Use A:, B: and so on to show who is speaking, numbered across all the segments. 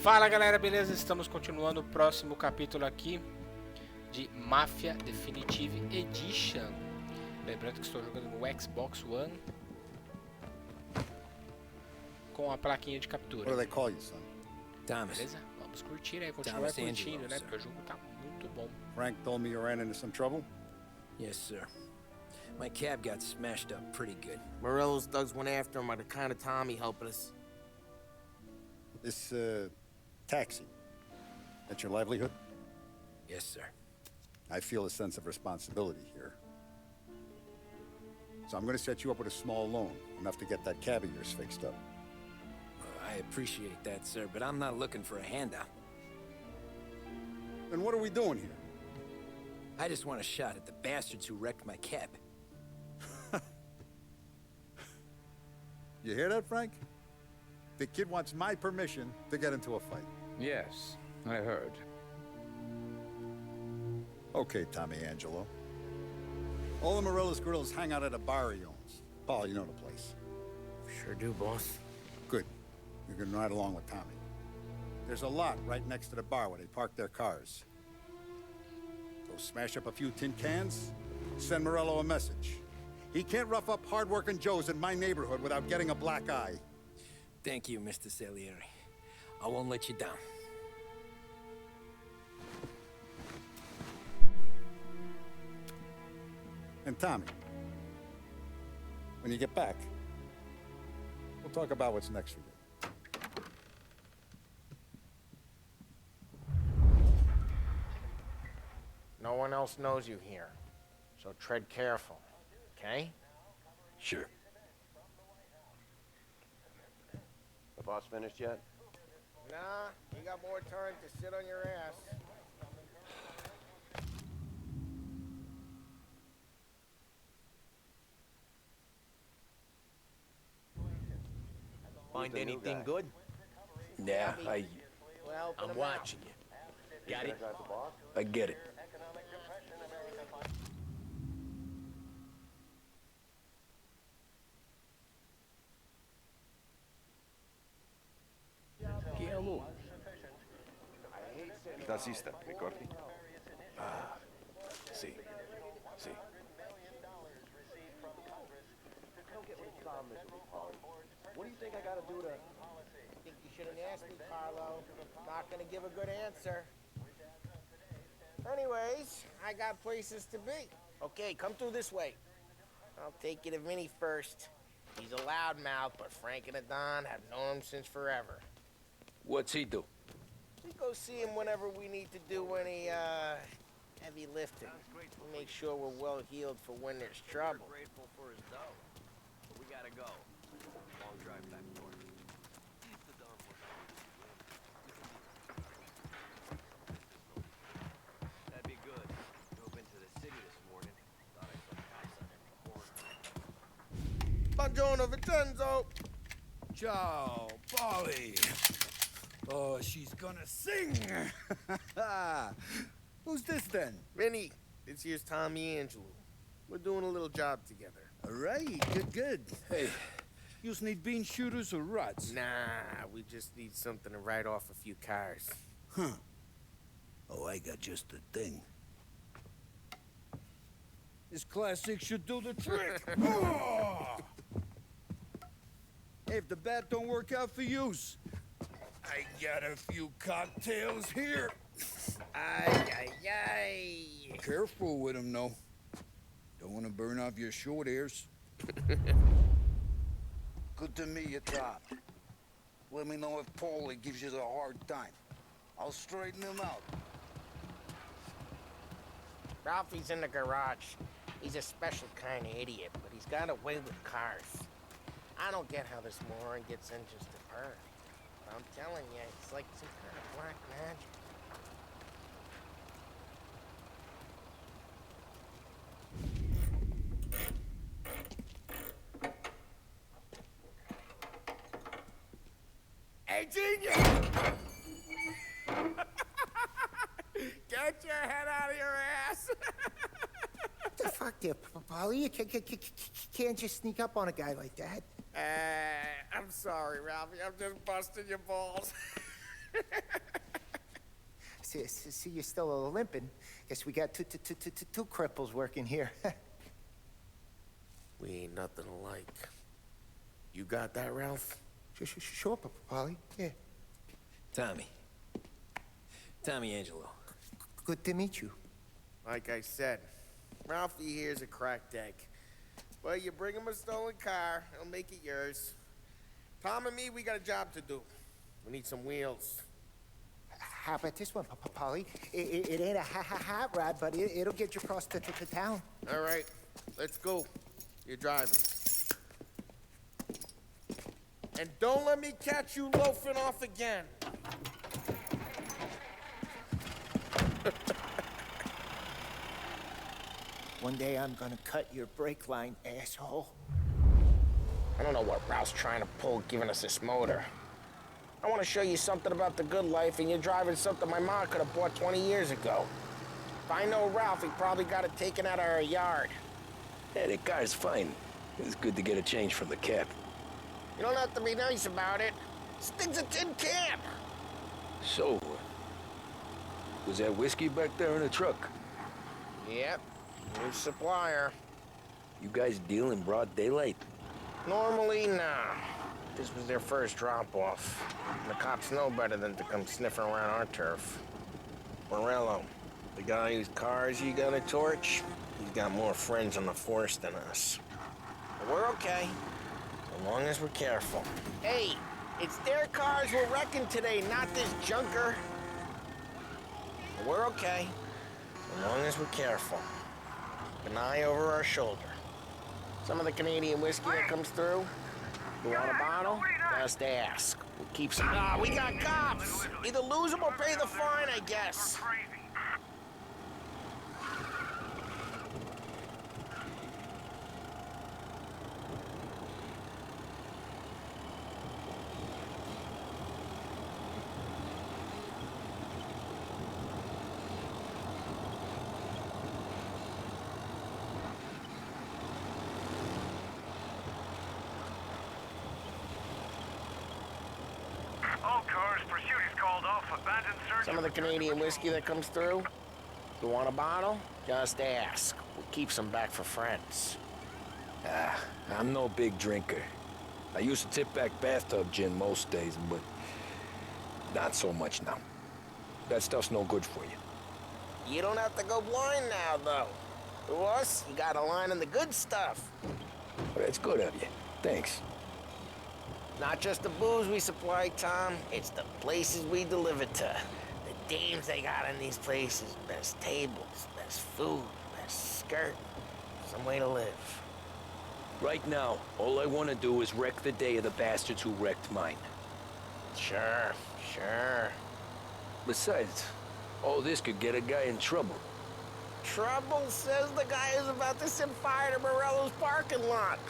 A: Fala galera, beleza? Estamos continuando o próximo capítulo aqui de Mafia Definitive Edition. Lembrando que estou jogando no Xbox One com a plaquinha de captura.
B: What do they call you, son?
C: Thomas.
A: Beleza? Vamos curtir aí, continuar curtindo, né? Porque o jogo tá muito bom.
B: Frank told me you ran into some trouble?
C: Yes, sir. My cab got smashed up pretty good.
D: Morello's thugs went after him by the kind of Tommy helping us.
B: This, taxi, that's your livelihood?
C: Yes, sir.
B: I feel a sense of responsibility here. So I'm gonna set you up with a small loan, enough to get that cab of yours fixed up.
C: I appreciate that, sir, but I'm not looking for a handout.
B: Then what are we doing here?
C: I just want a shot at the bastards who wrecked my cab.
B: You hear that, Frank? The kid wants my permission to get into a fight.
E: Yes, I heard.
B: Okay, Tommy Angelo. All the Morello's girls hang out at a bar he owns. Paul, you know the place.
D: Sure do, boss.
B: Good. You can ride along with Tommy. There's a lot right next to the bar where they park their cars. Go smash up a few tin cans, send Morello a message. He can't rough up hard-working Joes in my neighborhood without getting a black eye.
C: Thank you, Mr. Salieri. I won't let you down.
B: And Tommy, when you get back, we'll talk about what's next for you.
D: No one else knows you here, so tread careful, okay?
C: Sure.
F: The boss finished yet?
D: Nah, you got more time to sit on your ass.
F: Find anything good?
C: Yeah,
D: Well,
C: I'm watching you. Got it? I get it.
F: Tassista, ricordi?
C: Sì. Sì.
F: What do you think I gotta do to...
D: I think you shouldn't ask me, Carlo. Not gonna give a good answer. Anyways, I got places to be. Okay, come through this way. I'll take you to Vinny first. He's a loudmouth, but Frank and the Don have known him since forever.
C: What's he do?
D: We go see him whenever we need to do any, heavy lifting. We make sure we're well healed for when there's trouble.
F: Grateful for his dough. But we gotta go. Long drive back north. That'd be good. Drove into the city this morning. Thought I saw cops on every corner.
D: Buongiorno, Vincenzo!
G: Ciao, Polly. Oh, she's gonna sing. Who's this then?
D: Vinny, this here's Tommy Angelo. We're doing a little job together.
G: All right, good. Hey, you need bean shooters or rods?
D: Nah, we just need something to write off a few cars.
G: Huh. Oh, I got just the thing. This classic should do the trick. Oh! Hey, if the bat don't work out for yous, I got a few cocktails here.
D: Ay.
G: Careful with them, though. Don't want to burn off your short hairs. Good to meet you, Top. Let me know if Paulie gives you a hard time. I'll straighten him out.
D: Ralphie's in the garage. He's a special kind of idiot, but he's got a way with cars. I don't get how this moron gets engines to burn. But I'm telling you, it's like some kind of black magic. Hey, genius! Get your head out of your ass!
H: The fuck there, Paulie? You can't just sneak up on a guy like that.
D: I'm sorry, Ralphie. I'm just busting your balls.
H: See, you're still limping. Guess we got two cripples working here.
D: We ain't nothing alike. You got that, Ralph?
H: Sure, Paulie. Yeah.
C: Tommy Angelo.
H: Good to meet you.
D: Like I said, Ralphie here's a cracked egg. But you bring him a stolen car, he'll make it yours. Tom and me, we got a job to do. We need some wheels.
H: How about this one, Paulie? It ain't a hot rod, but it'll get you across to town.
D: All right, let's go. You're driving. And don't let me catch you loafing off again.
H: One day I'm gonna cut your brake line, asshole.
D: I don't know what Ralph's trying to pull giving us this motor. I want to show you something about the good life, and you're driving something my mom could have bought 20 years ago. If I know Ralph, he probably got it taken out of our yard.
C: Yeah, the car's fine. It's good to get a change from the cab.
D: You don't have to be nice about it. This thing's a tin can.
C: So, was that whiskey back there in the truck?
D: Yep, new supplier.
C: You guys deal in broad daylight?
D: Normally, nah. This was their first drop-off. The cops know better than to come sniffing around our turf. Morello, the guy whose cars you gonna torch, he's got more friends on the force than us. But we're okay, as long as we're careful. Hey, it's their cars we're wrecking today, not this junker. But we're okay, as long as we're careful. An eye over our shoulder. Some of the Canadian whiskey that comes through. You want a bottle? Just ask. We'll keep some. Ah, we got cops! Either lose them or pay the fine, I guess.
I: All cars, pursuit is called off. Abandoned search.
D: Some of the Canadian whiskey that comes through. You want a bottle? Just ask. We'll keep some back for friends.
C: I'm no big drinker. I used to tip back bathtub gin most days, but not so much now. That stuff's no good for you.
D: You don't have to go blind now, though. To us, you got a line in the good stuff.
C: Well, that's good of you. Thanks.
D: Not just the booze we supply, Tom. It's the places we deliver to. The dames they got in these places. Best tables, best food, best skirt. Some way to live.
C: Right now, all I want to do is wreck the day of the bastards who wrecked mine.
D: Sure.
C: Besides, all this could get a guy in trouble.
D: Trouble, says the guy who's about to set fire to Morello's parking lot.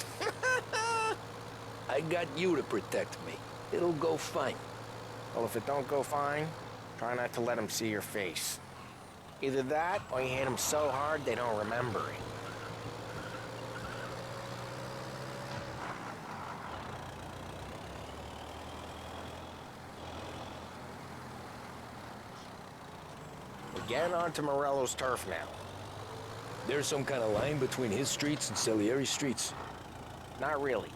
C: I got you to protect me. It'll go fine.
D: Well, if it don't go fine, try not to let them see your face. Either that, or you hit them so hard they don't remember it. We're getting onto Morello's turf now.
C: There's some kind of line between his streets and Salieri's streets.
D: Not really.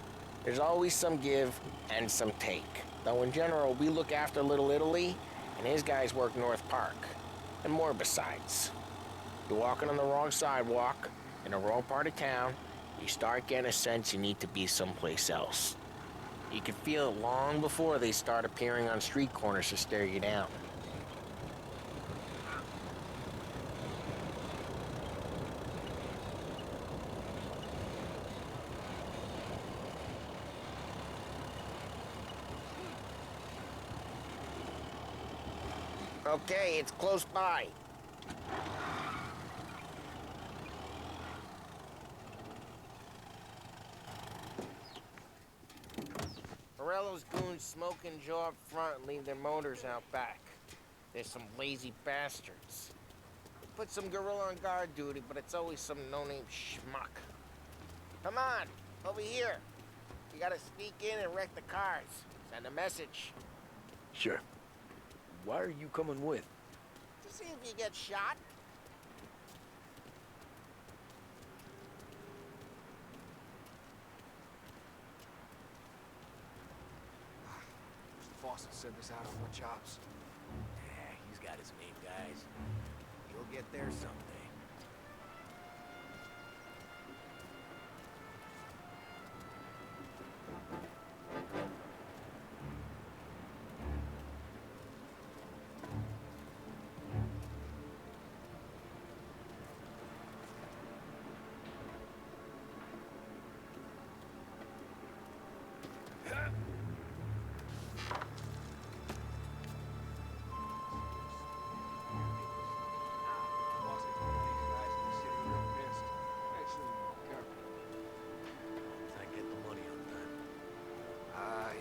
D: There's always some give and some take. Though in general, we look after Little Italy, and his guys work North Park. And more besides. You're walking on the wrong sidewalk, in the wrong part of town, you start getting a sense you need to be someplace else. You can feel it long before they start appearing on street corners to stare you down. Okay, it's close by. Morello's goons smoke and jaw up front and leave their motors out back. They're some lazy bastards. They put some gorilla on guard duty, but it's always some no-name schmuck. Come on, over here. You gotta sneak in and wreck the cars. Send a message.
C: Sure. why are you coming with?
D: To see if you get shot.
F: Mr. Foster sent us out on more jobs.
D: Yeah, he's got his main guys. You'll get there someday.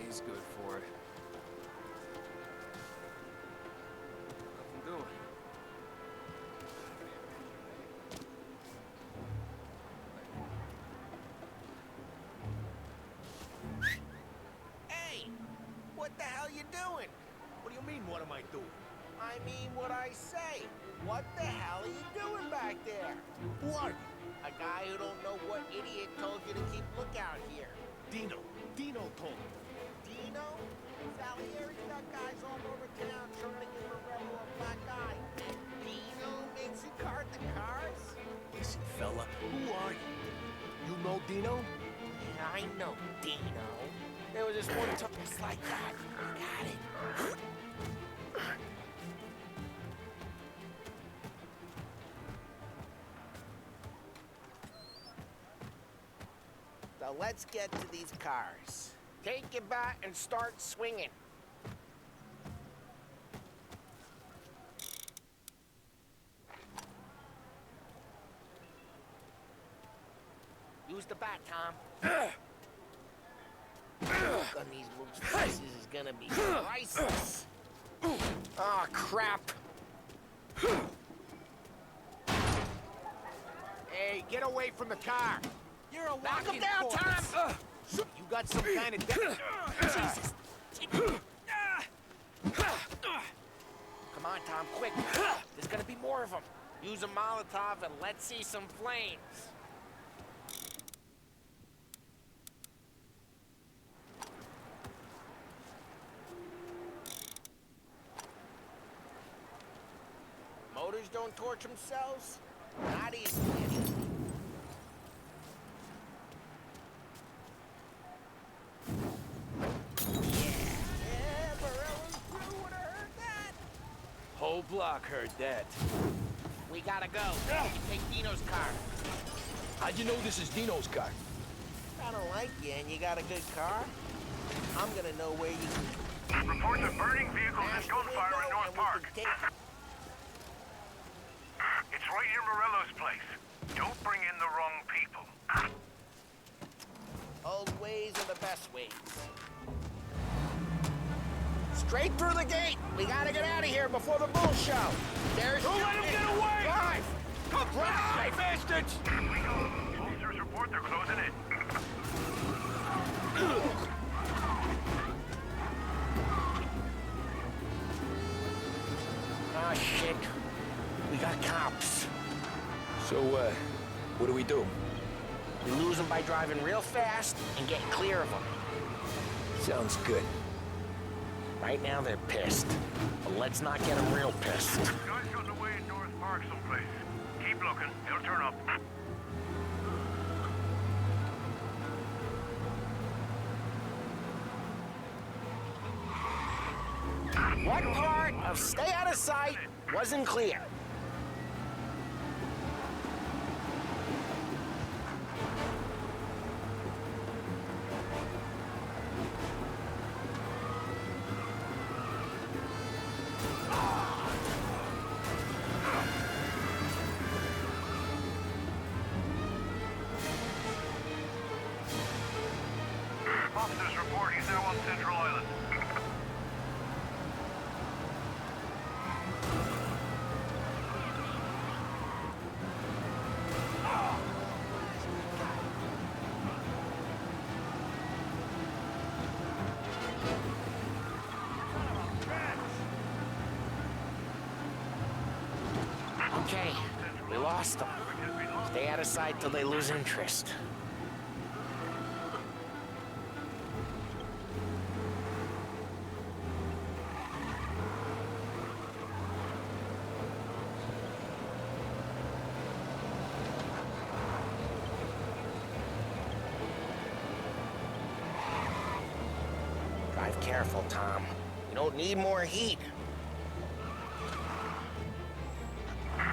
F: He's good for it. Nothing doing.
D: Hey! What the hell you doing?
F: What do you mean, what am I doing?
D: I mean what I say. What the hell are you doing back there?
F: Who are you?
D: A guy who don't know what idiot told you to keep lookout here.
F: Dino. Dino told me.
D: Dino? Salieri's got guys all over town trying to give Morello a black eye. Dino makes you cart the cars?
F: Listen, fella, who are you? You know Dino?
D: Yeah, I know Dino. There was this one time just like that. Got it. So let's get to these cars. Take your bat and start swinging. Use the bat, Tom. Look on these moves faces is gonna be priceless. Oh, crap. Hey, get away from the car. You're a knock him down, Tom! You got some kind of... Jesus! Come on, Tom, quick. There's gonna be more of them. Use a Molotov and let's see some flames. Motors don't torch themselves? Not easily, anyway.
C: Whole block heard that.
D: We gotta go. Take Dino's car.
C: How'd you know this is Dino's car?
D: I don't like you and you got a good car. I'm gonna know where you can...
I: Reports of burning vehicles and gunfire in North Park. It's right near Morello's place. Don't bring in the wrong people.
D: Old ways are the best ways. Straight through the gate. We gotta get out of here before the bull show. There's...
C: Don't let him get away!
D: Drive!
C: Come drive, bastards!
I: Officers report they're closing in.
D: Oh, shit. We got cops.
C: So, what do we do?
D: We lose them by driving real fast and getting clear of them.
C: Sounds good.
D: Right now, they're pissed. But let's not get them real pissed.
I: Guys gotten away in North Park someplace. Keep looking. They'll turn up.
D: What part of stay out of sight wasn't clear?
I: Officers report he's now on Central Island.
D: Okay, we lost them. Stay out of sight till they lose interest. Drive careful, Tom. You don't need more heat.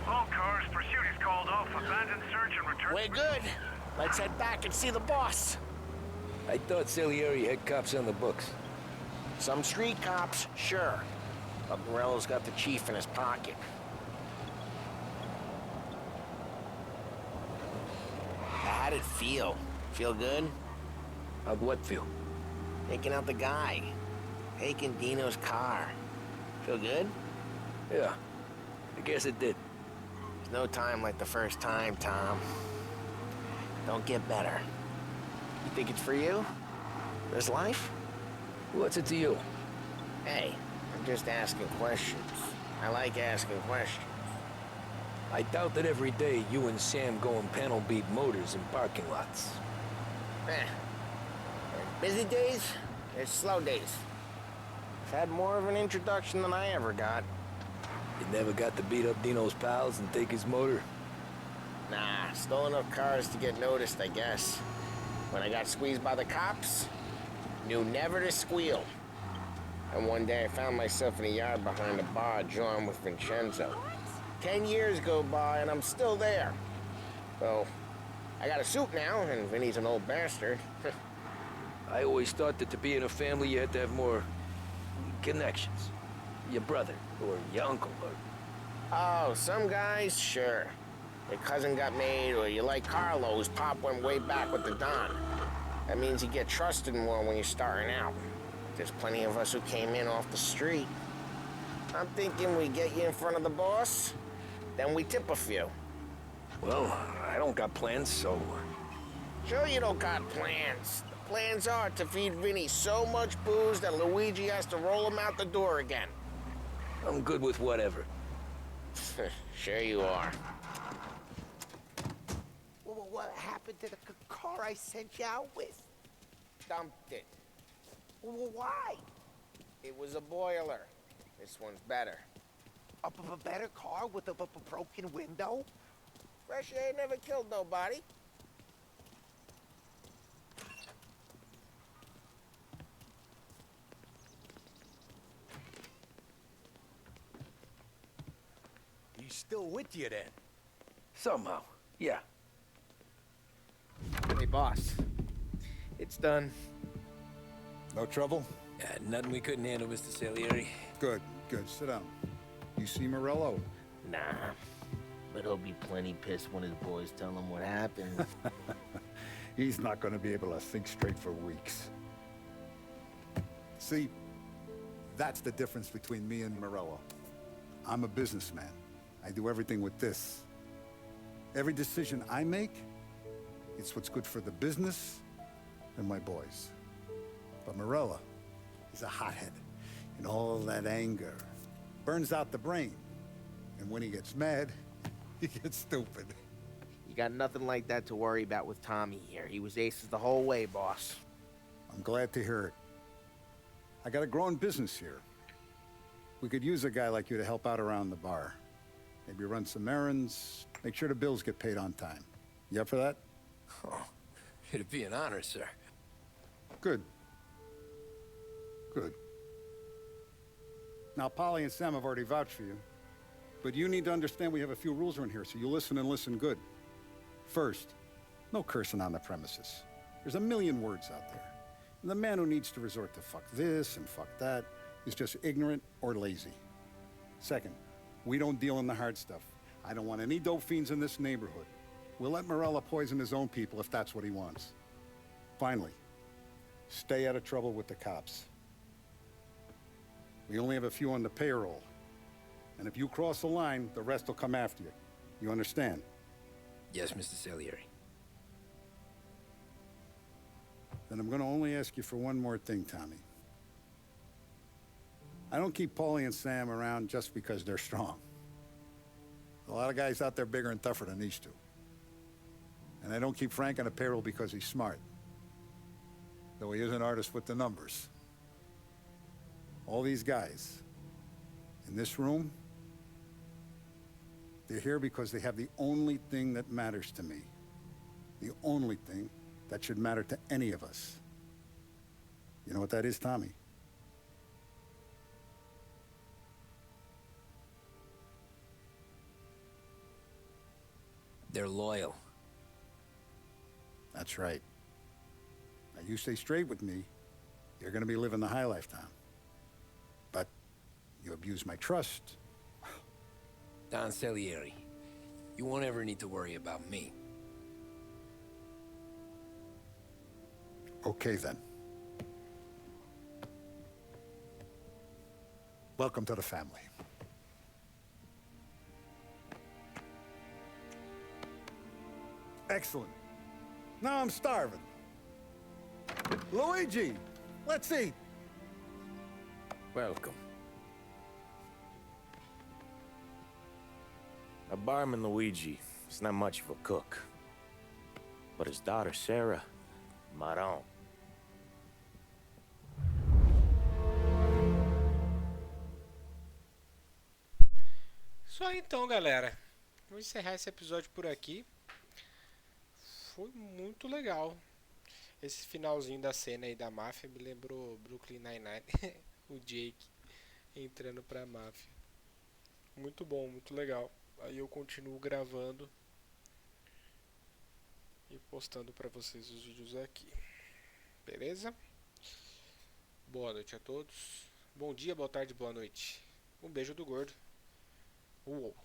I: All cars, pursuit is called off. Abandon search and return.
D: We're good. Let's head back and see the boss.
C: I thought Salieri had cops on the books.
D: Some street cops, sure. But Morello's got the chief in his pocket. How'd it feel? Feel good?
C: How'd what feel?
D: Taking out the guy. Taking Dino's car. Feel good?
C: Yeah, I guess it did.
D: There's no time like the first time, Tom. Don't get better. You think it's for you? This life?
C: What's it to you?
D: Hey, I'm just asking questions. I like asking questions.
C: I doubt that every day you and Sam go and panel beat motors in parking lots.
D: There's busy days, there's slow days. I've had more of an introduction than I ever got.
C: You never got to beat up Dino's pals and take his motor?
D: Nah, stole enough cars to get noticed, I guess. When I got squeezed by the cops, knew never to squeal. And one day I found myself in a yard behind a bar drawn with Vincenzo. 10 years go by and I'm still there. So, I got a suit now, and Vinny's an old bastard.
C: I always thought that to be in a family you had to have more connections. Your brother, or your uncle, or...
D: Oh, some guys, sure. Your cousin got made, or you like Carlo's pop went way back with the Don. That means you get trusted more when you're starting out. There's plenty of us who came in off the street. I'm thinking we get you in front of the boss, then we tip a few.
C: Well, I don't got plans, so...
D: Sure you don't got plans. The plans are to feed Vinny so much booze that Luigi has to roll him out the door again.
C: I'm good with whatever.
D: Sure you are.
H: Well, what happened to the car I sent you out with?
D: Dumped it.
H: Well, why?
D: It was a boiler. This one's better.
H: A better car with a broken window?
D: Fresh air never killed nobody.
J: He's still with you then?
C: Somehow, yeah.
A: Hey, boss. It's done.
B: No trouble?
C: Nothing we couldn't handle, Mr. Salieri.
B: Good, good. Sit down. You see Morello?
D: Nah, but he'll be plenty pissed when his boys tell him what happened.
B: He's not going to be able to think straight for weeks. See, that's the difference between me and Morello. I'm a businessman. I do everything with this. Every decision I make, it's what's good for the business and my boys. But Morello is a hothead, and all that anger burns out the brain. And when he gets mad, he gets stupid.
D: You got nothing like that to worry about with Tommy here. He was aces the whole way, boss.
B: I'm glad to hear it. I got a growing business here. We could use a guy like you to help out around the bar. Maybe run some errands, make sure the bills get paid on time. You up for that?
C: Oh, it'd be an honor, sir.
B: Good. Good. Now, Polly and Sam have already vouched for you. But you need to understand we have a few rules around here, so you listen and listen good. First, no cursing on the premises. There's a million words out there. And the man who needs to resort to fuck this and fuck that is just ignorant or lazy. Second, we don't deal in the hard stuff. I don't want any dope fiends in this neighborhood. We'll let Morello poison his own people if that's what he wants. Finally, stay out of trouble with the cops. We only have a few on the payroll. And if you cross the line, the rest will come after you. You understand?
C: Yes, Mr. Salieri.
B: Then I'm going to only ask you for one more thing, Tommy. I don't keep Paulie and Sam around just because they're strong. A lot of guys out there bigger and tougher than these two. And I don't keep Frank on the payroll because he's smart. Though he is an artist with the numbers. All these guys in this room, they're here because they have the only thing that matters to me. The only thing that should matter to any of us. You know what that is, Tommy?
C: They're loyal.
B: That's right. Now you stay straight with me, you're gonna be living the high life, Tom. But you abuse my trust.
C: Don Salieri, you won't ever need to worry about me.
B: Okay then. Welcome to the family. Excellent. Now I'm starving. Luigi, let's eat.
J: Welcome. Now, barman Luigi is not much of a cook. But his daughter, Sarah, Maron.
A: Isso aí então, galera. Vou encerrar esse episódio por aqui. Foi muito legal. Esse finalzinho da cena aí da máfia me lembrou Brooklyn Nine-Nine. O Jake entrando pra máfia. Muito bom, muito legal. Aí eu continuo gravando e postando pra vocês os vídeos aqui. Beleza? Boa noite a todos. Bom dia, boa tarde, boa noite. Um beijo do gordo. Uou.